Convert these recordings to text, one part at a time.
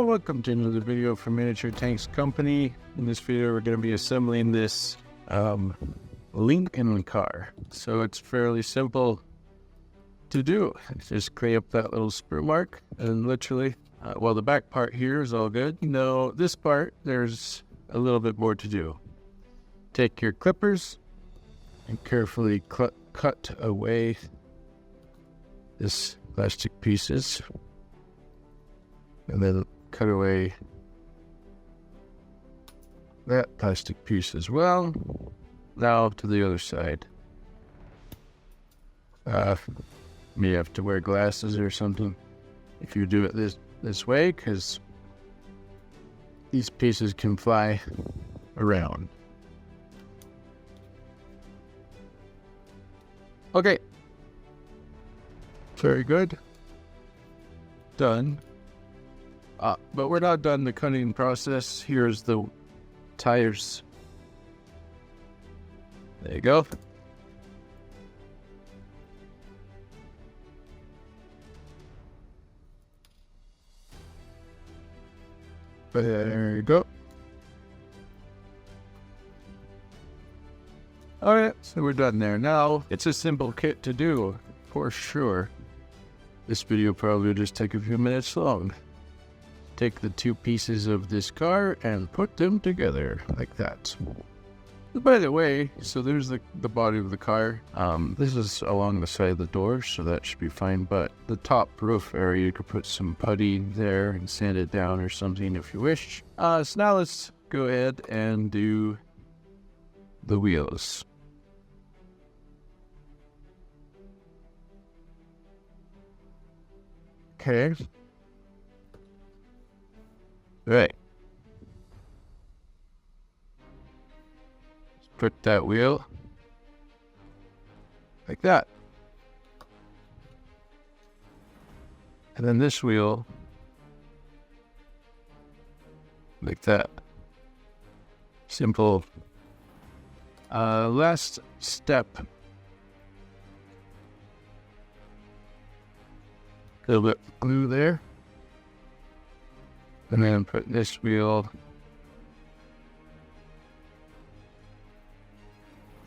welcome to another video from Miniature Tanks Company. In this video, we're going to be assembling this Lincoln car. So it's fairly simple to do. Just create up that little sprue mark and literally, well, the back part here is all good. No, this part, there's a little bit more to do. Take your clippers and carefully cut away this plastic pieces. And then cut away that plastic piece as well. Now to the other side. You have to wear glasses or something if you do it this way, because these pieces can fly around. Okay. Very good. Done. But we're not done the cutting process. Here's the tires. There you go. There you go. Alright, so we're done there. Now, it's a simple kit to do, for sure. This video probably will just take a few minutes long. Take the two pieces of this car and put them together like that. By the way, so there's the body of the car. This is along the side of the door, so that should be fine. But the top roof area, you could put some putty there and sand it down or something if you wish. So now let's go ahead and do the wheels. Okay. Right. Let's put that wheel like that. And then this wheel like that. Simple. Last step. A little bit of glue there. And then put this wheel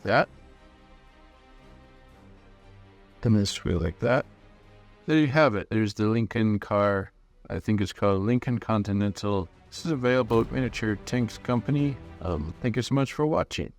that. And this wheel like that. There you have it. There's the Lincoln car. I think it's called Lincoln Continental. This is available at Miniature Tanks Company. Thank you so much for watching.